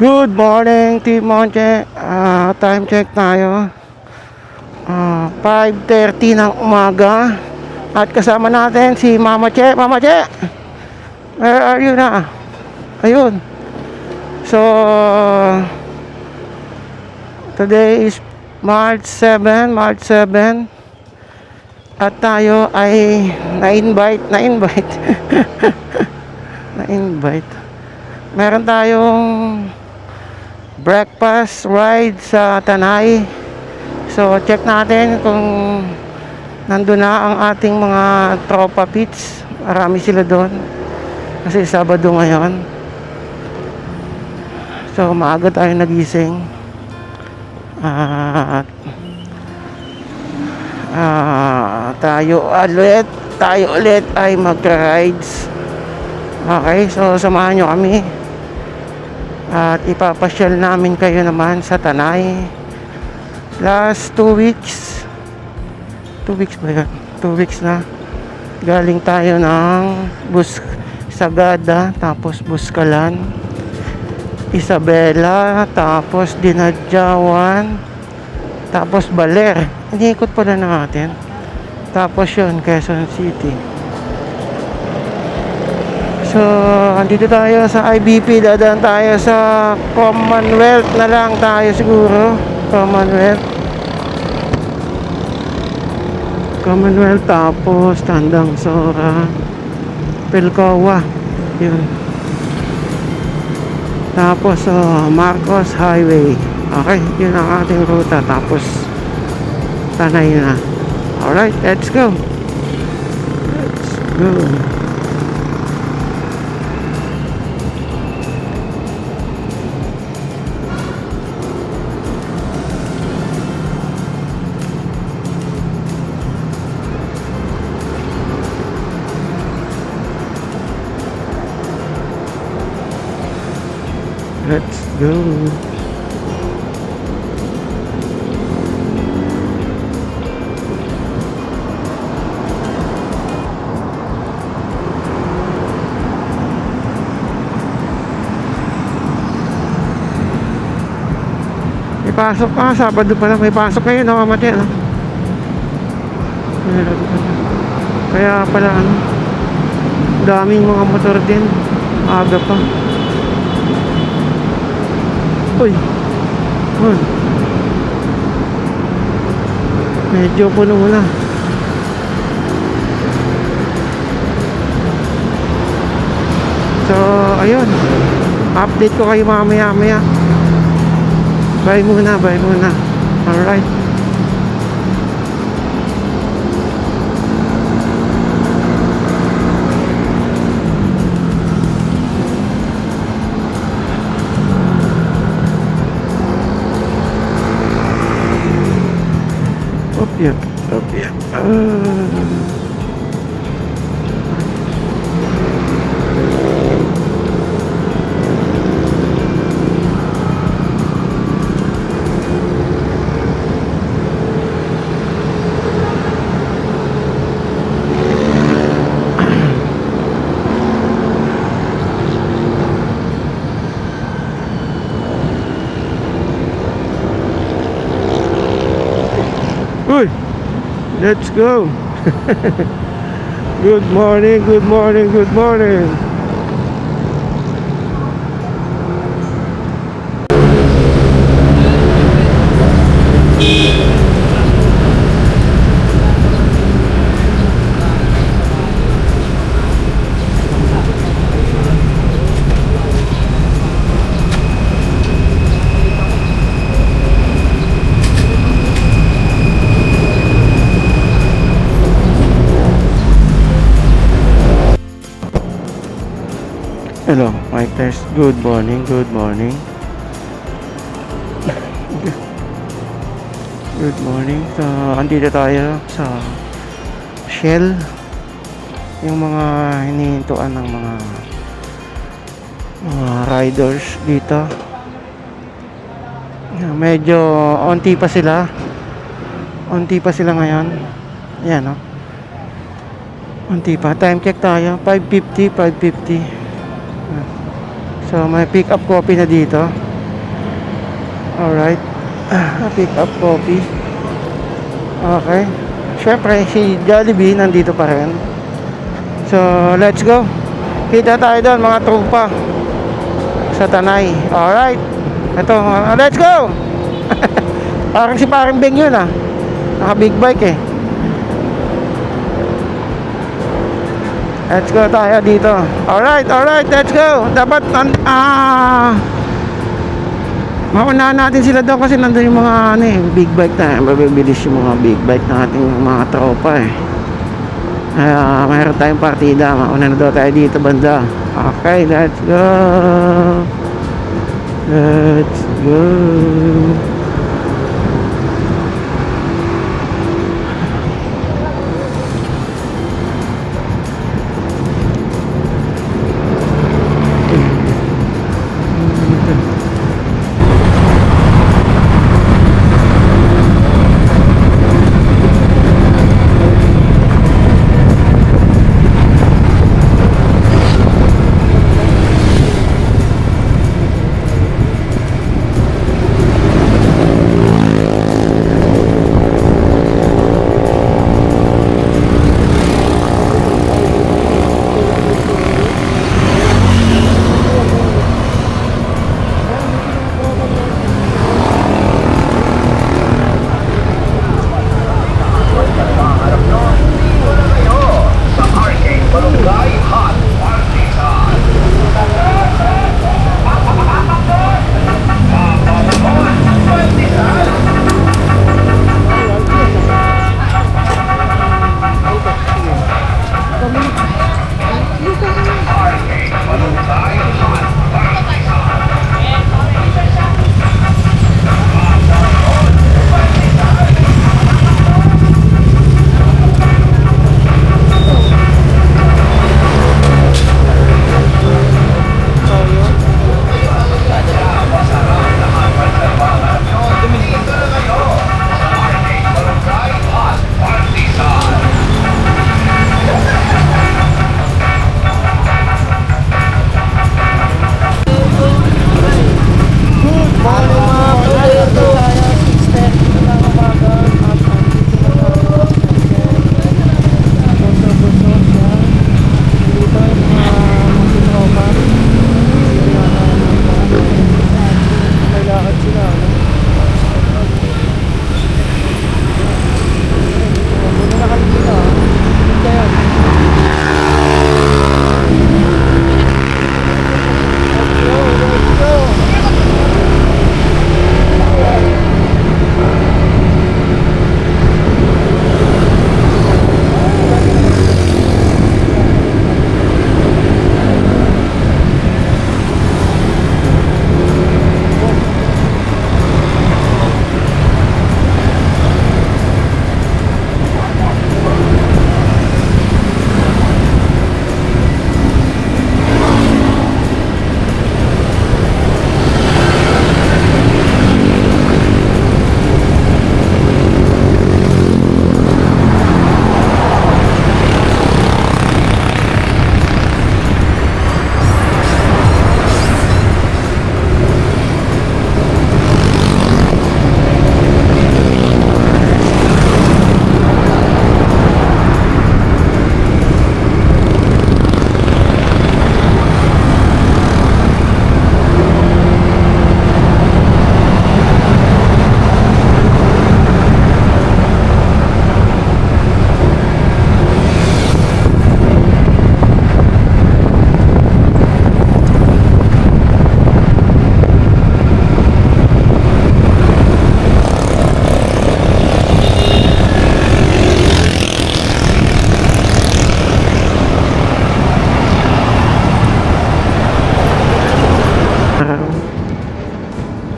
Good morning, Team Monche. Time check tayo. 5:30 ng umaga. At kasama natin si Mama Che. Mama Che, where are you na? Ayun. So, today is March 7. At tayo ay na-invite. Na-invite. Meron tayong breakfast ride sa Tanay. So check natin kung nandun na ang ating mga tropa pits. Marami sila doon kasi Sabado ngayon. So maaga tayo nagising at tayo ulit ay mag-rides. Okay, so samahan nyo kami at ipapasyal namin kayo naman sa Tanay. Last 2 weeks ba yan? 2 weeks na galing tayo ng Sagada, tapos Buskalan, Isabela, tapos Dinadjawan, tapos Baler. Iniikot pala natin. Tapos yun, Quezon City. So, andito tayo sa IBP. Dadaan tayo sa Commonwealth na lang tayo siguro. Commonwealth, tapos Tandang Sora, Pilcoa. Yun. Tapos Marcos Highway. Okay, yun ang ating ruta. Tapos Tanay na. Alright, let's go. Let's go. May pasok pa, Sabado pa lang. May pasok kayo, no, Mama Che, no? Kaya pala, daming mga motor din. Aga pa. Uy. Medyo puno na. So, ayun. Update ko kayo mamaya. Bye muna. Alright. Up. Uy, let's go. Good morning. Hello, mic test. Good morning. Good morning. So, andito tayo sa Shell. Yung mga hinihintuan ng mga riders dito. Medyo onti pa sila ngayon. Yan, no? Onti pa. Time check tayo. 5:50. So may pick up copy na dito. Alright. Pick up coffee. Okay. Siyempre, si Jollibee nandito pa rin. So, let's go. Kita tayo doon mga trupa sa Tanay. Alright. Ito, let's go. Parang si Paring Beng yun ah. Naka big bike eh. Let's go tayo dito. Alright, let's go. Dapat maunahan natin sila doon kasi nandun yung mga big bike na. Mabibilis yung mga big bike na ating mga tropa eh. Mayroon tayong partida. Mauna na daw tayo dito banda. Okay, let's go. Let's go.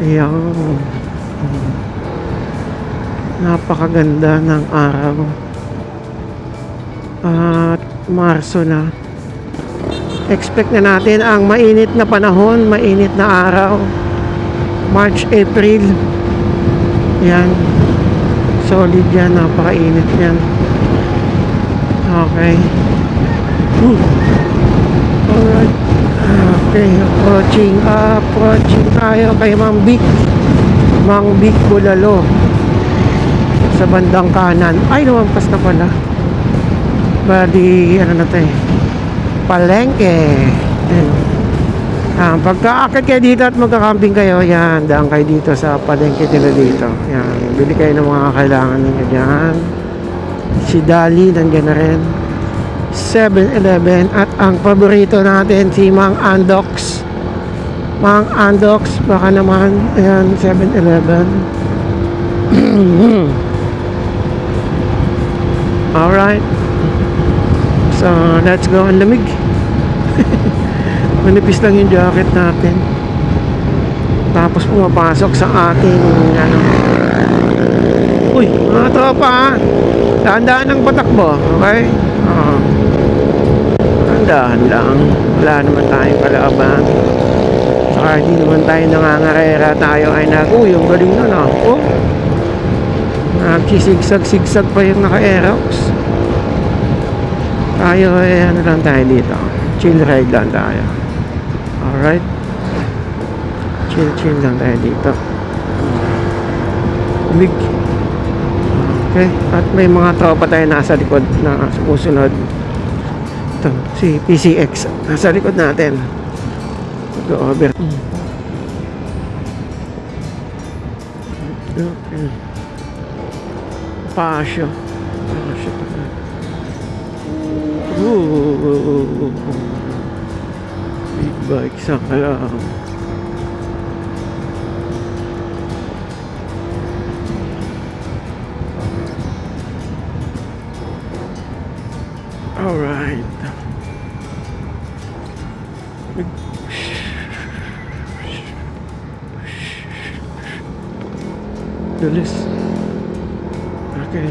Ayan. Napakaganda ng araw. At Marso na. Expect na natin ang mainit na panahon, mainit na araw. March, April. Yan. Solid yan. Napakainit yan. Okay. Alright. Okay, approaching tayo kay Ma'am Vic. Mang Big Bulalo sa bandang kanan. Ay, lumampas na pala. Bali, ano na to eh, palengke. Pagka-akit kayo dito at magka-camping kayo, yan, daan kayo dito sa palengke nila dito. Yan, bili kayo ng mga kailangan ninyo dyan. Si Dali, nandiyan na rin. 7-Eleven. At ang paborito natin, si Mang Andox. Mang Andox, baka naman, ayan, 7-Eleven. Alright. So, let's go. Ang lamig. Manipis lang yung jacket natin. Tapos pumapasok sa ating ano. Uy, mga tropa ha. Dahan-dahan ng patakbo. Okay? Dahan lang. Wala naman tayong kalaban. Saka hindi naman tayo nangangarera. Tayo ay yung galing nun ha. Oh, nagsisigsag-sigsag pa yung naka-aerox. Tayo ay ano lang tayo dito. Chill ride lang tayo. Alright. Chill lang tayo dito. Big. Okay. At may mga tropa tayo nasa likod na sumusunod. Ito, si PCX. Nasa likod natin. Go over. Okay. Pasyo. Big bike sa kalam. Alright. Tulis. Okay.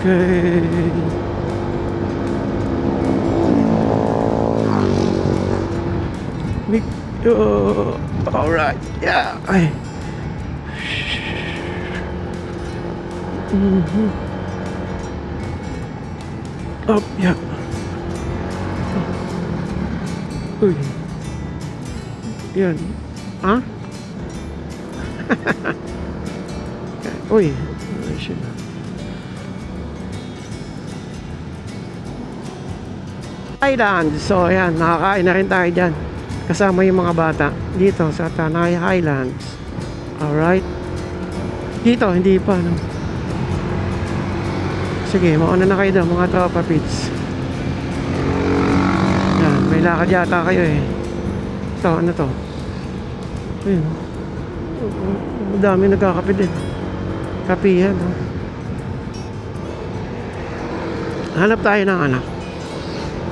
Okay. Alright. Yeah. Up, yeah. Uy. Yan. Ha? Uy. Highlands. So ayan, nakakain na rin tayo dyan. Kasama yung mga bata dito sa Tanay Highlands. Alright. Dito, hindi pa no? Sige, mauna na kayo daw mga tropa pits. Yan, may lakad yata kayo eh. Ito, ano to? Ayun. Madami nagkakape din. Kapihan no? Hanap tayo ng anak.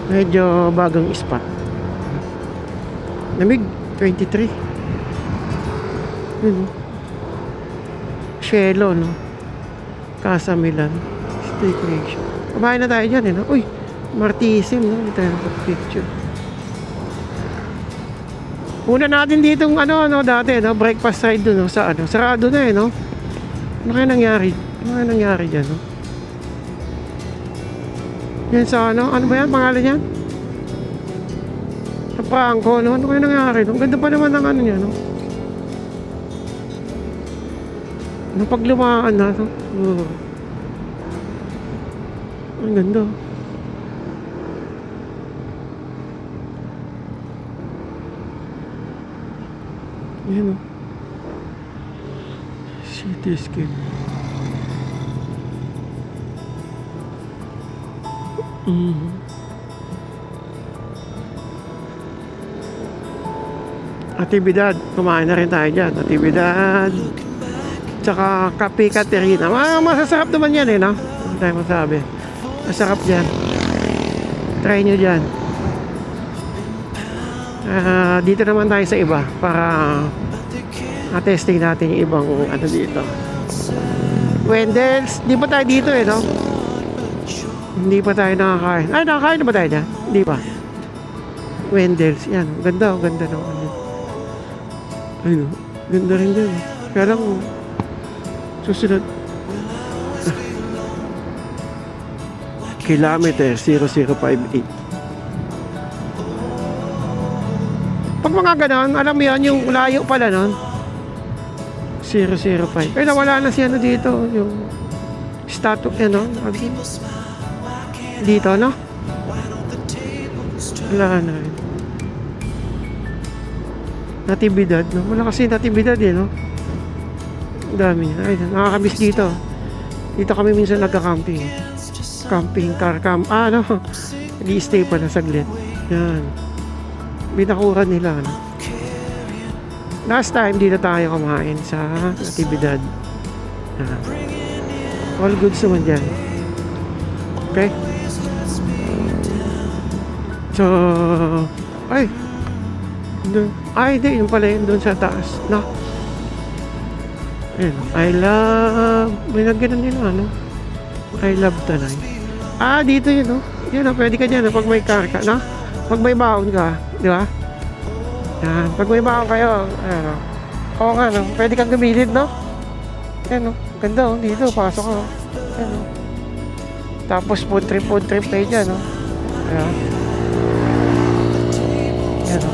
Medyo bagong spot. Lamig, 23. Yun. Shelo, no? Casa Milan. Staycation. Kumain na tayo dyan, eh, no? Uy, Martisim, no? Hindi tayo picture. Una natin ditong, ano, dati, no? Breakfast side doon, no? Sa, ano? Sarado na, eh, no? Ano kaya nangyari? Ano kaya nangyari dyan, no? Yan sa ano? Ano ba yan? Pangalan yan? Sa Franco, no? Ano kaya nangyari? Ang ganda pa naman ng ano niya, no? Nung paglumaan na, no? Ang ganda. Yan, no? Cityscape. Atibidad, kumain na rin tayo dyan. Atibidad, tsaka Kape Katerina. Masasarap naman yan eh, no? Hindi tayo masabi. Masarap dyan. Try nyo dyan. Dito naman tayo sa iba para testing natin yung ibang ano dito. Wendell's, di pa tayo dito eh, no? Hindi pa tayo nakakain. Ay, nakakain na ba tayo dyan? Hindi pa. Wendell's, yan. Ganda, ganda ng ano. Ayun, ganda rin dyan. Kaya lang, susunod. Kilometer 0058. Pag mga ganon, alam mo yan, yung layo pala nun. 005. Eh, nawala na siya dito. Yung statue, ano? Dito, no? Wala na rin. Natividad, no? Wala kasi natividad, eh, no? Ang dami. Ay, nakakamiss dito. Dito kami minsan nagka-camping. Camping, car camp. No? Nag-i-stay pa na saglit. Yan. Binakuran nila, no? Last time, dito tayo kumain sa Natividad. All goods naman dyan. Okay? So, ay, doon. Ay, hindi. Yung pala yun doon sa taas. No? Ayan. I love... May nagganan nila, ano? I love Tanay. Dito yun, no? Yun, no? Pwede ka dyan, no? Pag may car ka, no? Pag may baon ka, di ba? Yan. Pag may baon kayo, ano? Oo nga, no? Pwede kang gumilid, no? Yan, no? Ganda, oh. Dito, pasok ka, oh. Yan, no? Tapos, food trip kayo dyan, no? Ayan. Yan, no?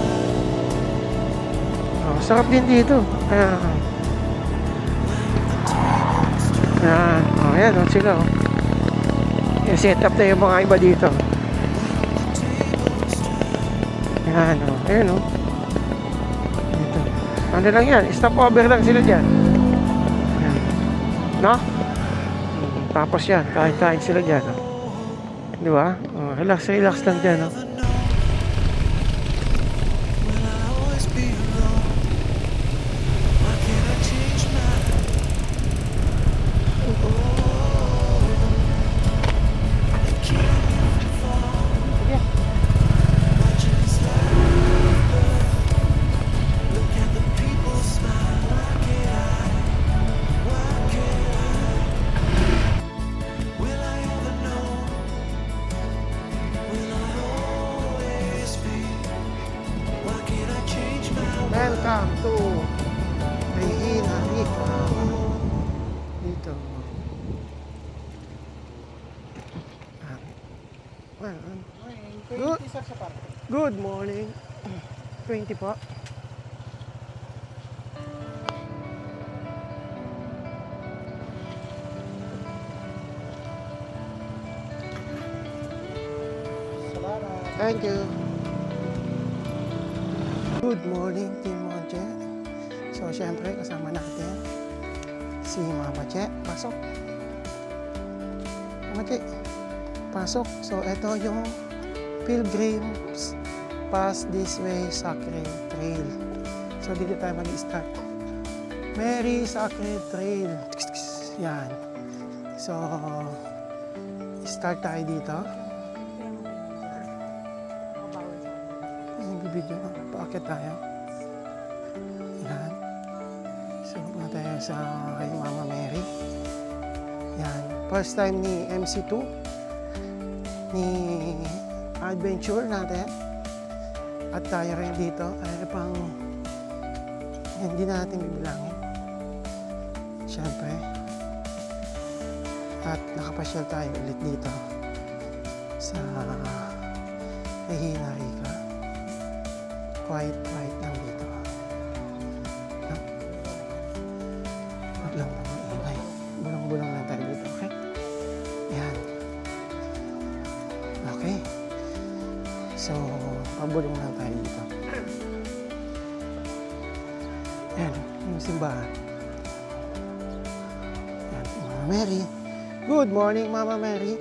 Sarap din dito. Ayan. Ayan. Ayan, oh, sila, oh. Yung set up na yung mga iba dito. Ayan, oh. Ayan, oh. Dito. Ano lang yan? Stop over lang sila dyan. Ayan. No? Tapos yan. Kain sila dyan, oh. Di ba? Oh, relax lang dyan, oh. Welcome to Regina Rica. Dito. Good morning. 20 po. Thank you. Good morning, Team Monche. So, syempre, kasama natin si Mama Che. Pasok. Mama Che, pasok. So, ito yung Pilgrims Pass This Way Sacred Trail. So, dito tayo mag-start. Mary Sacred Trail. Yan. So, start tayo dito. Video, paakit tayo. Yan. So, punta tayo sa kay Mama Mary. Yan. First time ni MC2 ni adventure natin. At tayo rin dito. Ay pang hindi natin bibilangin. Siyempre. At nakapasyal tayo ulit dito sa Regina Rica. Quiet lang dito. No? Wag lang naman ingay. Bulang-bulang lang tayo dito, okay? Yan. Okay. So, pabulong lang tayo dito. Yan, yung simbahan. Yan, Mama Mary. Good morning, Mama Mary.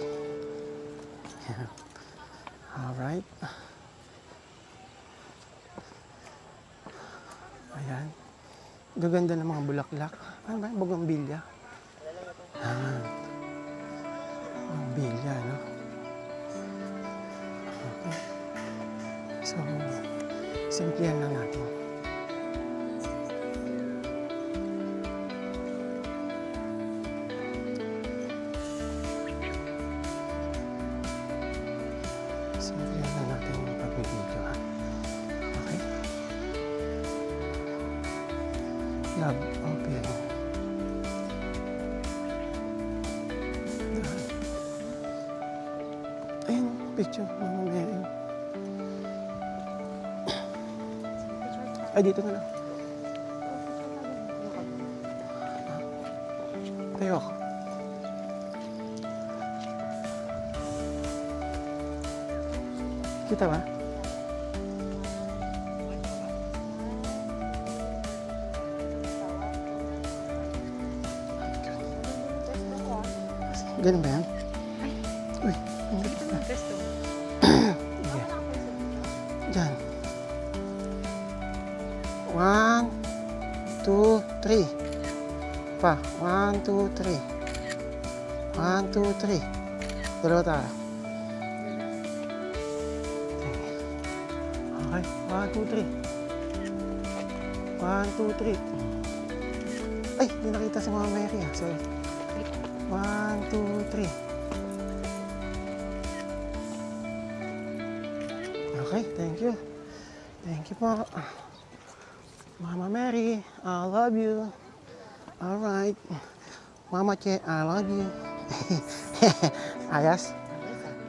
Yan. Alright. Ayan. Gaganda ng mga bulaklak. Ano ba? Bougainvillea. Bougainvillea, no? Okay. So, simplihan lang natin. Simplihan lang natin yung pag-video, ha? Okay? Love, open. Ayun, picture, Mama Mary. Ay, dito na lang. Tayo ako. Kita ba? Ganun ba yan? Uy, hindi Dito mo gusto. Sige. Diyan. 1, 2, 3. Pa. 1, 2, 3. 1, 2, 3. Dalawa tayo. Okay. 1, 2, 3. 1, 2, 3. Ay, hindi nakita si Mama Mary ah. Sorry. 1, 2, 3. Okay, thank you. Thank you po. Mama Mary, I love you. Alright. Mama Che, I love you. Ayos?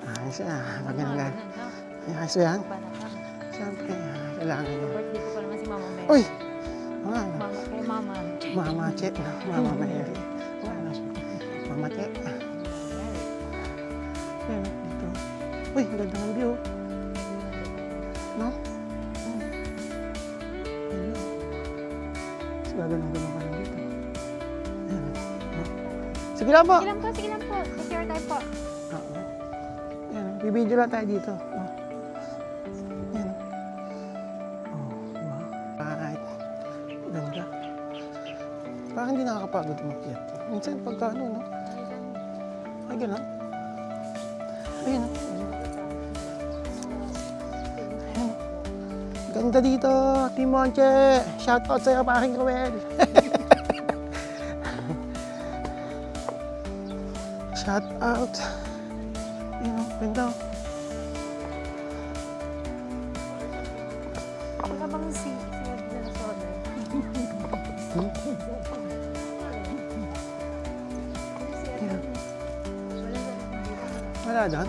Ayos ah. Maganda. Ayos ba yan? Siyempre, kailangan nyo. Birthday ko pa naman si Mama Mary. Uy! Ano? Mama, kay Mama. Mama Che, Mama Mary. Ano? Mama Che. Yan, dito. Uy, ang ganda ng view. No? Ayun. Gaganong-ganong ka lang dito. Ayan. No? Sige lang po. Sige lang po, sige lang po. Take your time po. Oo. Ayan. Bibidyo lang tayo dito. No? Ayan. Oh, diba? Right. Ganda. Parang hindi nakakapagod umakyat. Minsan pagka ano, no? Ay, gano'n. Ayun, no? Ayan. Ganda dito, Team Monche. Shout out sa'yo, paring Ruel. Shout out. Ayun, no? Ganda. Wala bang siyad na solar? Ayan. Wala doon?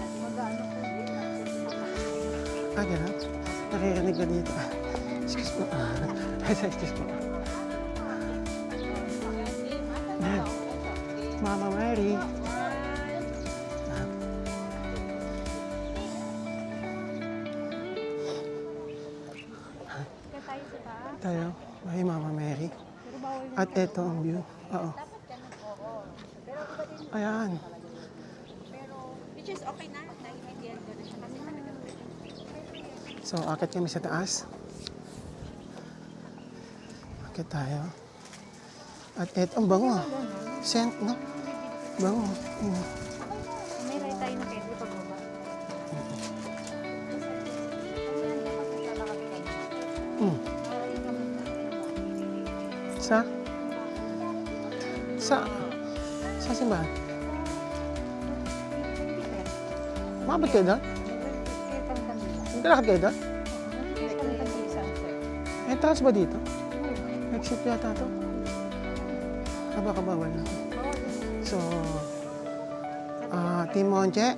Ah, gano'n? Naririnig ka dito. Excuse po. Excuse po. Ayan. Mama Mary. Tayo. Ay, Mama Mary. At eto ang view. Oo. Ayan. Which is okay na. Naiintindihan ko na siya kasi talagang So, akit kami sa taas. Akit tayo. At eto, ang bango. Scent, no? Bango. may ride tayo na pwede pagbaba. Mm. Sa? Sa simbahan? Mabot kayo doon? Naglalakad kayo doon? Eh, taas ba dito? Exit yata ito. Baka bawal na. So, Team Monche,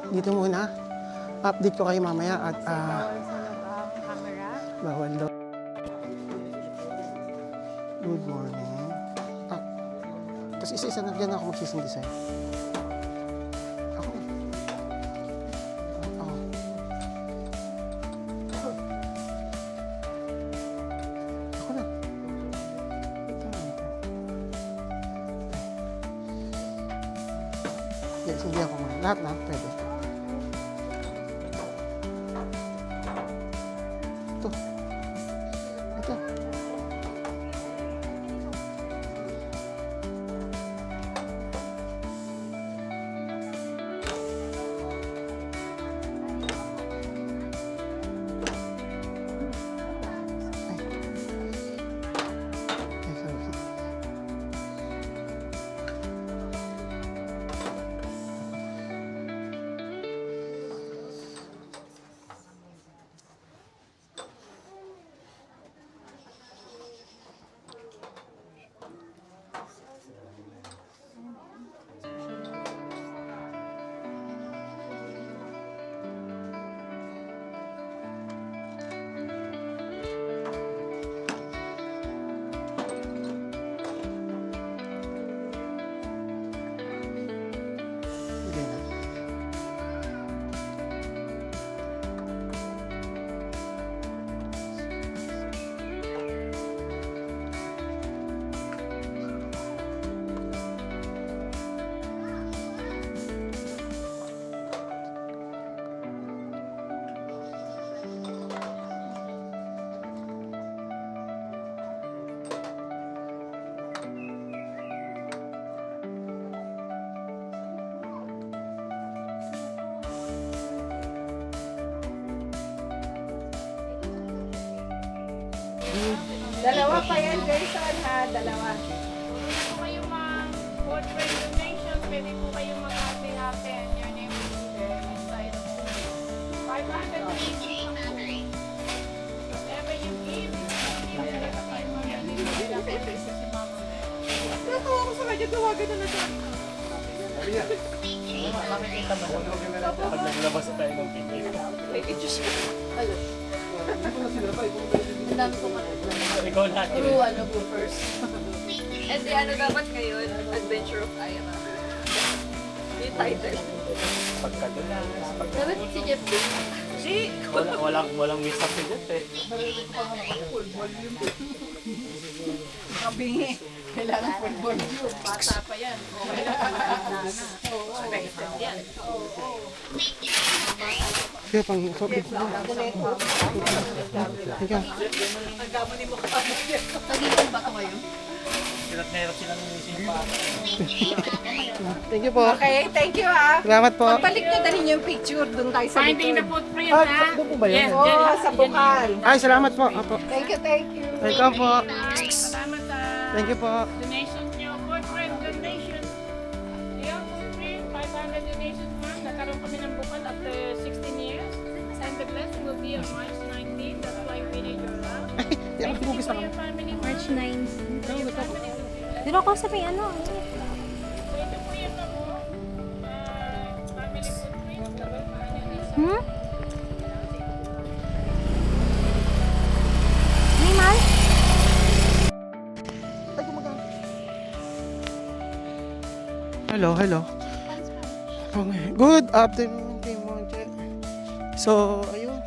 dito muna. Update ko kayo mamaya at bawal daw. Good morning. Tapos isa-isa na dyan ako magsisindi sa'yo. Ako na. Ako. Ako na. Ito na. Yes, hindi ako muna. Lahat na, pwede. Ito. Ito. Dalawa pa yan, Gerson, ha? Dalawa. Pwede po kayo mag-food frame donation. Pwede po kayo mag-hati-hati and your name will be there inside of the 500 donation lang po. Whatever you give, si Mama Mary. Natawa ko sa kanya, tawagan na siya. Makikita mo pag naglabas na tayo ng picture. Ang dami ko Ikaw lahat. puro ano po first. And the ano dapat ngayon, Adventure of Ira. Yung title. Pagkadulas, Dapat si Jeff din. walang miss up si Jeff eh. Kabingi. Kailangan football view. Bata pa yan. Okay na pala. Expected yan. Kaya pang sobrang ko. Thank you. Nagiging ba ito kayo? Hirap silang simpa. Thank you po. Okay, thank you, ha? Salamat po. Pagbalik niyo dali niyo yung picture doon tayo sa Finding the likod. footprint, ha? doon po ba yun? Yes, Oo, dyan. sa bukal. Ay, salamat po. Apo. Thank you, thank you. Welcome po. Salamat sa Thank you po. donation niyo. Footprint donation. Yung footprint, 500 donations, ma'am. Nagkaroon kami ng bukal after 16 years. And the blessing will be on March 19. That's why we need your love. Di ako pinugis na kami. March 9. Dito ako sa may ano. Ito po yung family footprint. Hmm? May man? Hello, hello. Okay. Good afternoon, Team Monche. So, ayun.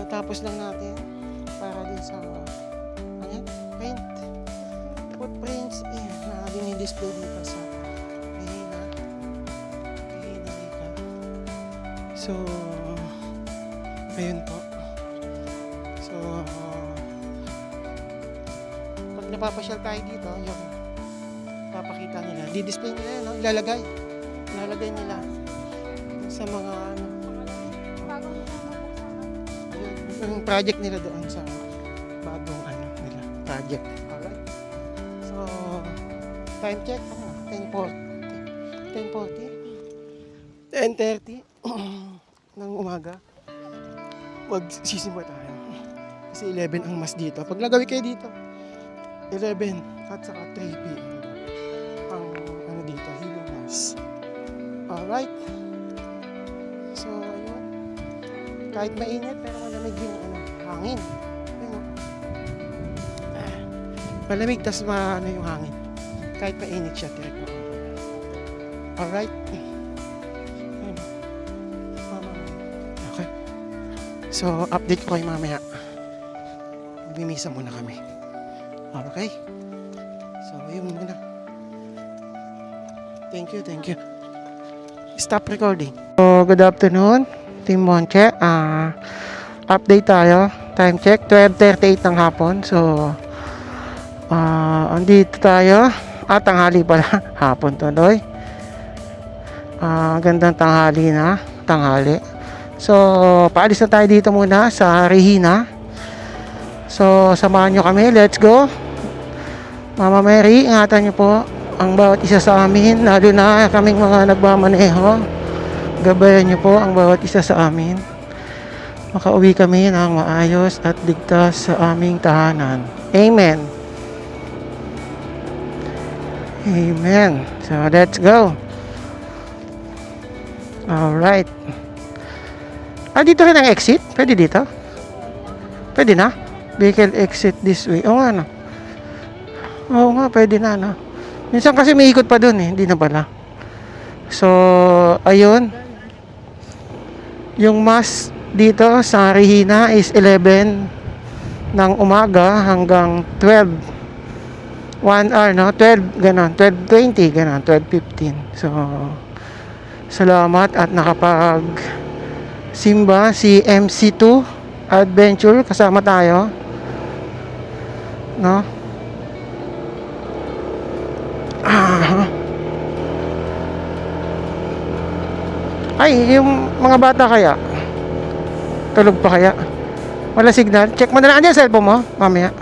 Tapos lang natin para din sa ayan, paint. Footprints na dinidisplay dito sa Rehina. So, ayun po. So, pag napapasyal tayo dito, yung papakita nila, di-display nila yun, no? Ilalagay nila sa mga ano, ayun, yung project nila doon sa bagong ano nila, project. Alright. So, time check, ano, 10:30 ng umaga. Magsisimba tayo. Kasi 11 ang mas dito. Pag nagawi kayo dito, 11 at saka 3 p.m. ang ano dito, Healing Mass. Alright. So, ayun. Kahit mainit, pero malamig yung ano, hangin. Ayun. Malamig, tas ano yung hangin. Kahit mainit siya, direct mo. Alright. Ayun. Okay. So, update ko kayo mamaya. Magmimisa muna kami. Okay? So, yun muna. Thank you. Stop recording. So, good afternoon, Team Monche. Update tayo. Time check, 12:38 ng hapon. So, andito tayo. Tanghali pala. Hapon tuloy. Gandang tanghali na. Tanghali. So, paalis na tayo dito muna sa Rehina. So, samahan nyo kami. Let's go. Mama Mary, ingatan nyo po ang bawat isa sa amin, lalo na kaming mga nagmamaneho. Gabayan nyo po ang bawat isa sa amin. Makauwi kami ng maayos at ligtas sa aming tahanan. Amen. Amen. So, let's go. Alright. Dito rin ang exit? Pwede dito? Pwede na? Vehicle exit this way. Oo nga, no? Oo nga, pwede na, no? Minsan kasi may ikot pa dun, eh. Hindi na pala. So, ayun. Yung mass dito sa Rehina is 11 ng umaga hanggang 12. 1 hour, no? 12, ganon. 12:20, ganon. 12:15. So, salamat at nakapag simba si MC2 Adventure. Kasama tayo. No? Ay, yung mga bata kaya? Tulog pa kaya? Wala signal. Check mo na lang. Andiyan cellphone mo? Mamaya.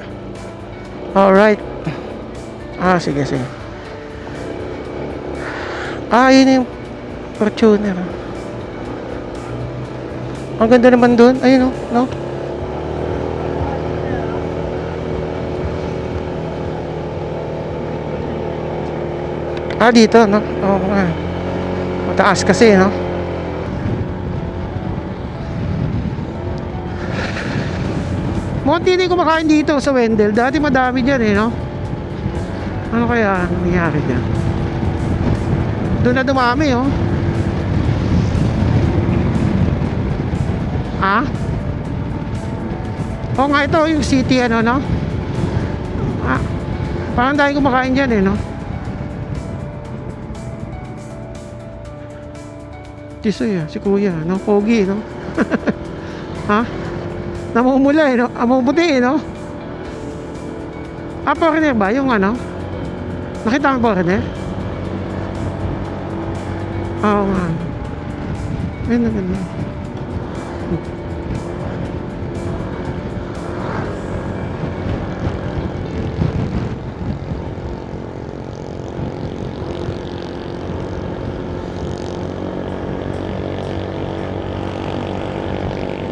Alright. Sige, sige. Yun na yung Fortuner. Ang ganda naman dun. Ayun, no? Dito, no? Oo nga. Mataas kasi, no? Munti din kumakain dito sa Wendell. Dati madami dyan, no? Ano kaya nangyari dyan? Doon na dumami, oh. Oo nga, ito yung city, no? Parang dahil kumakain dyan, no? Tisoy, si kuya, no? Pogi, no? Namumula, no? Mamuputi, no? Foreigner ba? Yung ano? Nakita mo foreigner? Oo nga. Ayun na, ganun.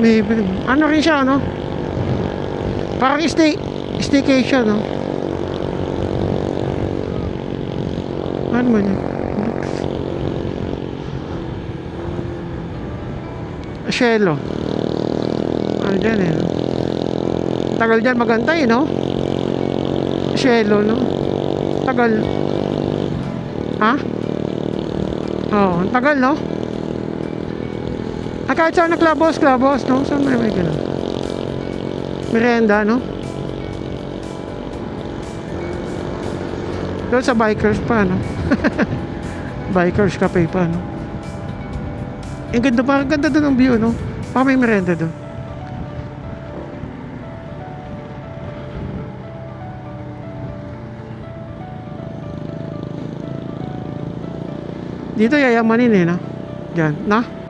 Maybe. Ano rin siya, no? Parang staycation, no? Ano man yun? Shelo. Ano dyan, no? Tagal dyan magantay, no? Shelo, no? Tagal. Oo, tagal, no? Kahit saan na klabos, no? Saan may gano'n? Merienda, no? Doon sa bikers pa, no? Bikers cafe pa, no? Ang ganda pa, ang ganda doon ang view, no? Baka may merienda doon. Dito yayamanin, no? Diyan, na?